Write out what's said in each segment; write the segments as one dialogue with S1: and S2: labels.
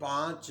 S1: 5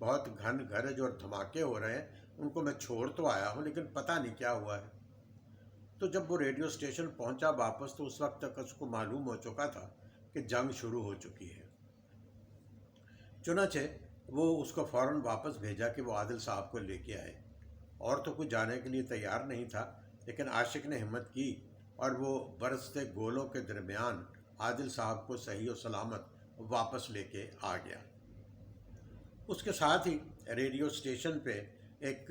S1: بہت گھن گرج اور دھماکے ہو رہے ہیں، ان کو میں چھوڑ تو آیا ہوں لیکن پتہ نہیں کیا ہوا ہے۔ تو جب وہ ریڈیو اسٹیشن پہنچا واپس تو اس وقت تک اس کو معلوم ہو چکا تھا کہ جنگ شروع ہو چکی ہے۔ چنانچہ وہ اس کو فوراً واپس بھیجا کہ وہ عادل صاحب کو لے کے آئے، اور تو کوئی جانے کے لیے تیار نہیں تھا، لیکن عاشق نے ہمت کی اور وہ برستے گولوں کے درمیان عادل صاحب کو صحیح و سلامت واپس لے کے آ گیا۔ اس کے ساتھ ہی ریڈیو اسٹیشن پہ ایک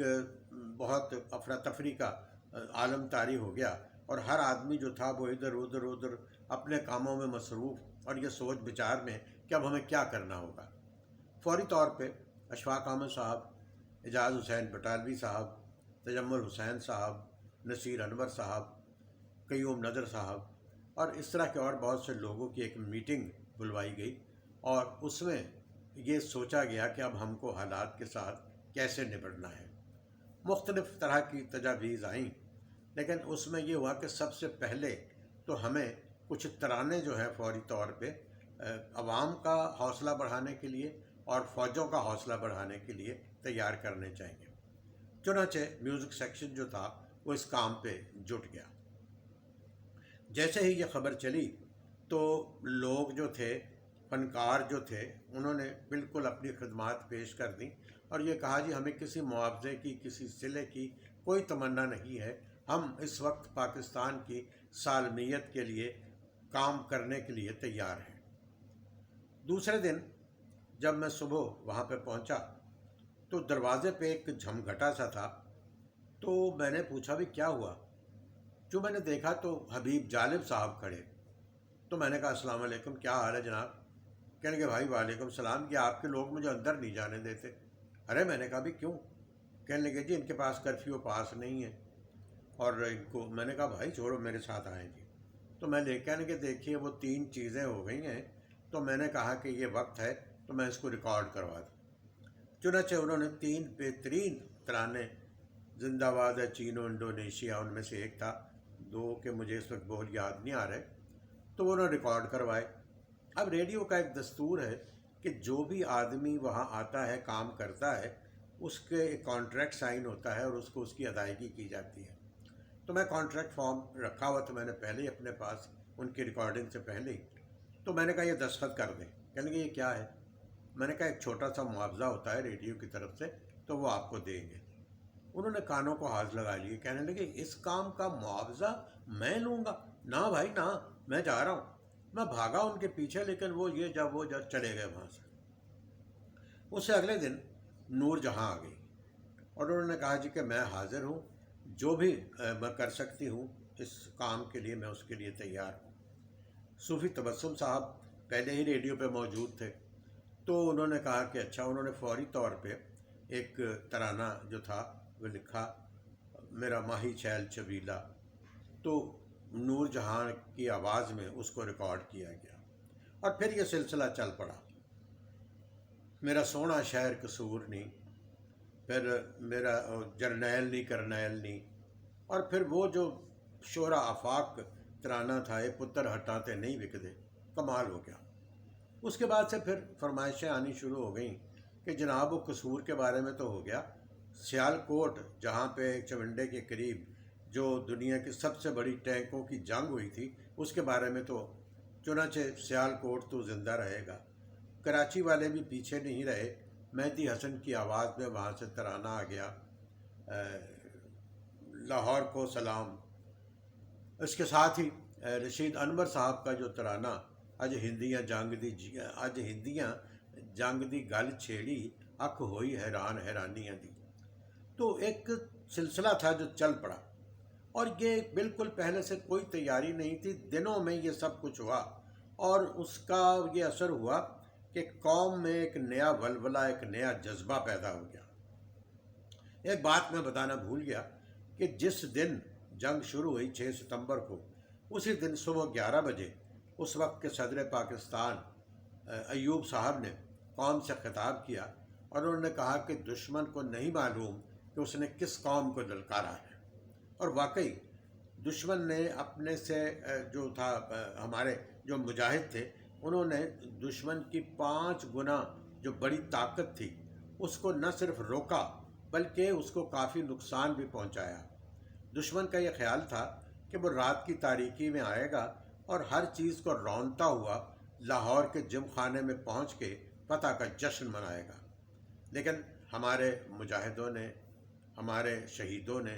S1: بہت افراتفری کا عالم طاری ہو گیا، اور ہر آدمی جو تھا وہ ادھر اپنے کاموں میں مصروف اور یہ سوچ بچار میں کہ اب ہمیں کیا کرنا ہوگا۔ فوری طور پہ اشفاق احمد صاحب، اعجاز حسین بٹالوی صاحب، تجمل حسین صاحب، نصیر انور صاحب، قیوم نظر صاحب اور اس طرح کے اور بہت سے لوگوں کی ایک میٹنگ بلوائی گئی، اور اس میں یہ سوچا گیا کہ اب ہم کو حالات کے ساتھ کیسے نپٹنا ہے۔ مختلف طرح کی تجاویز آئیں، لیکن اس میں یہ ہوا کہ سب سے پہلے تو ہمیں کچھ ترانے جو ہیں فوری طور پہ عوام کا حوصلہ بڑھانے کے لیے اور فوجوں کا حوصلہ بڑھانے کے لیے تیار کرنے چاہیے۔ چنانچہ میوزک سیکشن جو تھا وہ اس کام پہ جٹ گیا۔ جیسے ہی یہ خبر چلی تو لوگ جو تھے، فنکار جو تھے، انہوں نے بالکل اپنی خدمات پیش کر دیں اور یہ کہا جی ہمیں کسی معاوضے کی، کسی صلے کی کوئی تمنا نہیں ہے، ہم اس وقت پاکستان کی سالمیت کے لیے کام کرنے کے لیے تیار ہیں۔ دوسرے دن جب میں صبح وہاں پہ پہنچا تو دروازے پہ ایک جھمگھٹا سا تھا، تو میں نے پوچھا بھی کیا ہوا؟ جو میں نے دیکھا تو حبیب جالب صاحب کھڑے۔ تو میں نے کہا السلام علیکم، کیا حال ہے جناب؟ کہنے لگے بھائی وعلیکم السلام، کہ آپ کے لوگ مجھے اندر نہیں جانے دیتے۔ ارے میں نے کہا بھی کیوں؟ کہنے لگے جی ان کے پاس کرفیو پاس نہیں ہے، اور ان کو میں نے کہا بھائی چھوڑو میرے ساتھ آئیں جی۔ تو میں لے کہنے کہ دیکھیے وہ 3 چیزیں ہو گئی ہیں، تو میں نے کہا کہ یہ وقت ہے تو میں اس کو ریکارڈ کروا دوں۔ چنانچہ انہوں نے 3 بہترین ترانے، زندہ باد ہے چینو انڈونیشیا ان میں سے ایک تھا، 2 کہ مجھے اس وقت بہت یاد نہیں آ رہے، تو وہ انہوں نے ریکارڈ کروائے۔ اب ریڈیو کا ایک دستور ہے کہ جو بھی آدمی وہاں آتا ہے، کام کرتا ہے، اس کے ایک کانٹریکٹ سائن ہوتا ہے اور اس کو اس کی ادائیگی کی جاتی ہے۔ تو میں کانٹریکٹ فارم رکھا ہوا تو میں نے پہلے ہی اپنے پاس، ان کی ریکارڈنگ سے پہلے ہی، تو میں نے کہا یہ دستخط کر دیں۔ کہنے لگے یہ کیا ہے؟ میں نے کہا ایک چھوٹا سا معاوضہ ہوتا ہے ریڈیو کی طرف سے، تو وہ آپ کو دیں گے۔ انہوں نے کانوں کو ہاتھ لگا لیے، کہنے لگے اس کام کا معاوضہ میں لوں گا؟ نہ بھائی نہ، میں جا رہا ہوں۔ میں بھاگا ان کے پیچھے، لیکن وہ جب چلے گئے وہاں سے۔ اس سے اگلے دن نور جہاں آ گئی اور انہوں نے کہا جی کہ میں حاضر ہوں، جو بھی میں کر سکتی ہوں اس کام کے لیے میں اس کے لیے تیار ہوں۔ صوفی تبسم صاحب پہلے ہی ریڈیو پہ موجود تھے، تو انہوں نے کہا کہ اچھا، انہوں نے فوری طور پہ ایک ترانہ جو تھا وہ لکھا، میرا ماہی چھیل چبیلا، تو نور جہاں کی آواز میں اس کو ریکارڈ کیا گیا، اور پھر یہ سلسلہ چل پڑا۔ میرا سونا شہر قصور نہیں، پھر میرا جرنیل نہیں کرنیل نہیں، اور پھر وہ جو شعرا آفاق ترانہ تھا، اے پتر ہٹاتے نہیں وکدے، کمال ہو گیا۔ اس کے بعد سے پھر فرمائشیں آنی شروع ہو گئیں کہ جناب وہ قصور کے بارے میں تو ہو گیا، سیال کوٹ جہاں پہ چونڈے کے قریب جو دنیا کی سب سے بڑی ٹینکوں کی جنگ ہوئی تھی اس کے بارے میں تو، چنانچہ سیال کوٹ تو زندہ رہے گا۔ کراچی والے بھی پیچھے نہیں رہے، مہدی حسن کی آواز میں وہاں سے ترانہ آ گیا، لاہور کو سلام۔ اس کے ساتھ ہی رشید انور صاحب کا جو ترانہ، اج ہندیاں جنگ دی گل چھیڑی، اکھ ہوئی حیران حیرانیاں دی، تو ایک سلسلہ تھا جو چل پڑا، اور یہ بالکل پہلے سے کوئی تیاری نہیں تھی، دنوں میں یہ سب کچھ ہوا، اور اس کا یہ اثر ہوا کہ قوم میں ایک نیا ولولہ، ایک نیا جذبہ پیدا ہو گیا۔ ایک بات میں بتانا بھول گیا کہ جس دن جنگ شروع ہوئی 6 ستمبر کو، اسی دن صبح 11 بجے اس وقت کے صدر پاکستان ایوب صاحب نے قوم سے خطاب کیا، اور انہوں نے کہا کہ دشمن کو نہیں معلوم کہ اس نے کس قوم کو للکارا ہے، اور واقعی دشمن نے اپنے سے جو تھا، ہمارے جو مجاہد تھے، انہوں نے دشمن کی 5 گنا جو بڑی طاقت تھی اس کو نہ صرف روکا بلکہ اس کو کافی نقصان بھی پہنچایا۔ دشمن کا یہ خیال تھا کہ وہ رات کی تاریکی میں آئے گا اور ہر چیز کو رونتا ہوا لاہور کے جم خانے میں پہنچ کے فتح کا جشن منائے گا، لیکن ہمارے مجاہدوں نے، ہمارے شہیدوں نے،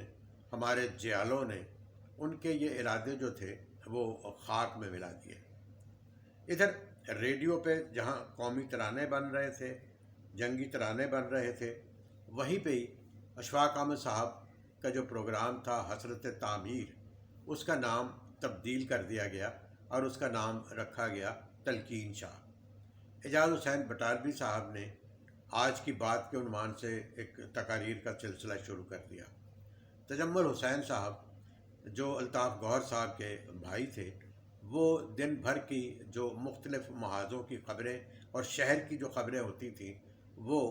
S1: ہمارے جیالوں نے ان کے یہ ارادے جو تھے وہ خاک میں ملا دیے۔ ادھر ریڈیو پہ جہاں قومی ترانے بن رہے تھے، جنگی ترانے بن رہے تھے، وہیں پہ ہی اشفاق احمد صاحب کا جو پروگرام تھا حسرت تعمیر، اس کا نام تبدیل کر دیا گیا اور اس کا نام رکھا گیا تلقین شاہ۔ اعجاز حسین بٹالوی صاحب نے آج کی بات کے عنوان سے ایک تقاریر کا سلسلہ شروع کر دیا۔ تجمل حسین صاحب جو الطاف گوہر صاحب کے بھائی تھے، وہ دن بھر کی جو مختلف محاذوں کی خبریں اور شہر کی جو خبریں ہوتی تھیں وہ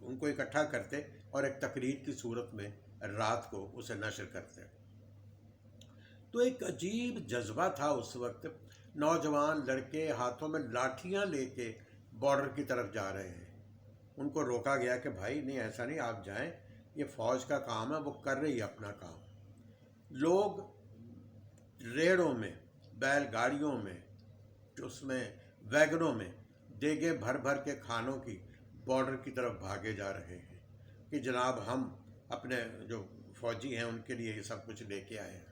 S1: ان کو اکٹھا کرتے اور ایک تقریر کی صورت میں رات کو اسے نشر کرتے۔ تو ایک عجیب جذبہ تھا اس وقت، نوجوان لڑکے ہاتھوں میں لاٹھیاں لے کے بارڈر کی طرف جا رہے ہیں۔ ان کو روکا گیا کہ بھائی نہیں، ایسا نہیں، آپ جائیں، یہ فوج کا کام ہے، وہ کر رہی ہے اپنا کام۔ لوگ ریڑوں میں، بیل گاڑیوں میں، اس میں ویگنوں میں دیگیں بھر بھر کے کھانوں کی بارڈر کی طرف بھاگے جا رہے ہیں کہ جناب ہم اپنے جو فوجی ہیں ان کے لیے یہ سب کچھ لے کے آئے ہیں۔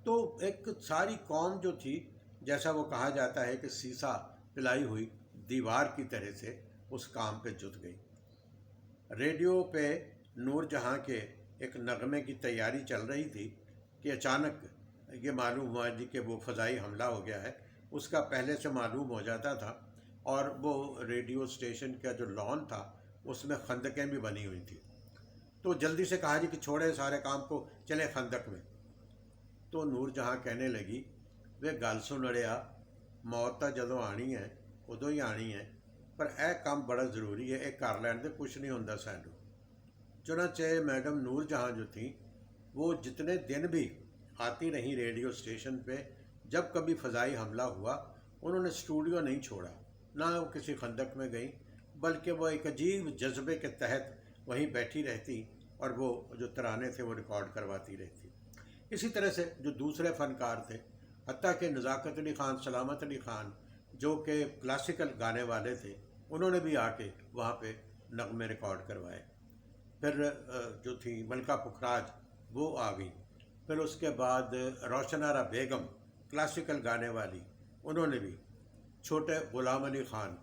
S1: تو ایک ساری قوم جو تھی، جیسا وہ کہا جاتا ہے کہ سیسا پلائی ہوئی دیوار کی طرح سے اس کام پہ جت گئی۔ ریڈیو پہ نور جہاں کے ایک نغمے کی تیاری چل رہی تھی کہ اچانک یہ معلوم ہوا جی کہ وہ فضائی حملہ ہو گیا ہے۔ اس کا پہلے سے معلوم ہو جاتا تھا، اور وہ ریڈیو اسٹیشن کا جو لان تھا اس میں خندقیں بھی بنی ہوئی تھیں۔ تو جلدی سے کہا جی کہ چھوڑے سارے کام کو، چلے خندق میں۔ تو نور جہاں کہنے لگی وہ گل سن اڑیا، موت تا جدوں آنی ہے ادوں ہی آنی ہے، پر اے کام بڑا ضروری ہے، اے کر لین دے، کچھ نہیں ہوندا سانوں۔ چنانچہ میڈم نور جہاں جو تھیں وہ جتنے دن بھی آتی رہیں ریڈیو اسٹیشن پہ، جب کبھی فضائی حملہ ہوا انہوں نے اسٹوڈیو نہیں چھوڑا، نہ وہ کسی خندق میں گئیں، بلکہ وہ ایک عجیب جذبے کے تحت وہیں بیٹھی رہتی اور وہ جو ترانے تھے وہ ریکارڈ کرواتی رہتی۔ اسی طرح سے جو دوسرے فنکار تھے، حتیٰ کہ نزاکت علی خان، سلامت علی خان جو کہ کلاسیکل گانے والے تھے، انہوں نے بھی آ کے وہاں پہ نغمے ریکارڈ کروائے۔ پھر جو تھی ملکہ پکھراج وہ آ گئی۔ پھر اس کے بعد روشن آرا بیگم کلاسیکل گانے والی، انہوں نے بھی، چھوٹے غلام علی خان،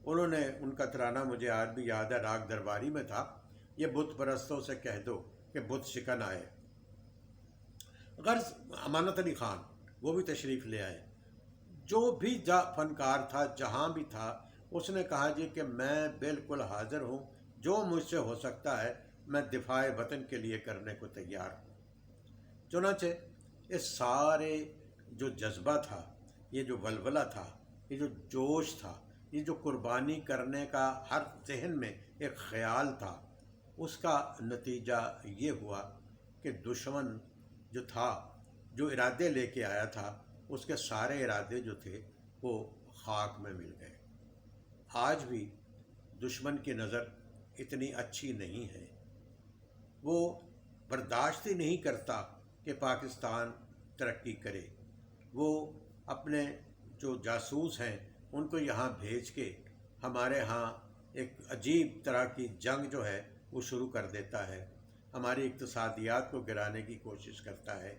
S1: انہوں نے، ان کا ترانہ مجھے آج بھی یاد ہے، راگ درباری میں تھا، یہ بت پرستوں سے کہہ دو کہ بت شکن آئے۔ غرض امانت علی خان وہ بھی تشریف لے آئے۔ جو بھی فنکار تھا جہاں بھی تھا، اس نے کہا جی کہ میں بالکل حاضر ہوں، جو مجھ سے ہو سکتا ہے میں دفاع وطن کے لیے کرنے کو تیار ہوں۔ چنانچہ اس سارے جو جذبہ تھا، یہ جو ولولہ تھا، یہ جو جوش تھا، یہ جو قربانی کرنے کا ہر ذہن میں ایک خیال تھا، اس کا نتیجہ یہ ہوا کہ دشمن جو تھا، جو ارادے لے کے آیا تھا، اس کے سارے ارادے جو تھے وہ خاک میں مل گئے۔ آج بھی دشمن کی نظر اتنی اچھی نہیں ہے، وہ برداشت ہی نہیں کرتا کہ پاکستان ترقی کرے۔ وہ اپنے جو جاسوس ہیں ان کو یہاں بھیج کے ہمارے ہاں ایک عجیب طرح کی جنگ جو ہے وہ شروع کر دیتا ہے، ہماری اقتصادیات کو گرانے کی کوشش کرتا ہے۔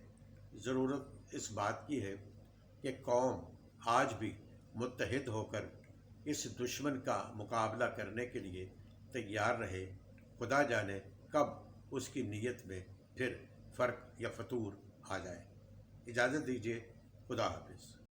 S1: ضرورت اس بات کی ہے کہ قوم آج بھی متحد ہو کر اس دشمن کا مقابلہ کرنے کے لیے تیار رہے۔ خدا جانے کب اس کی نیت میں پھر فرق یا فتور آ جائے۔ اجازت دیجیے، خدا حافظ۔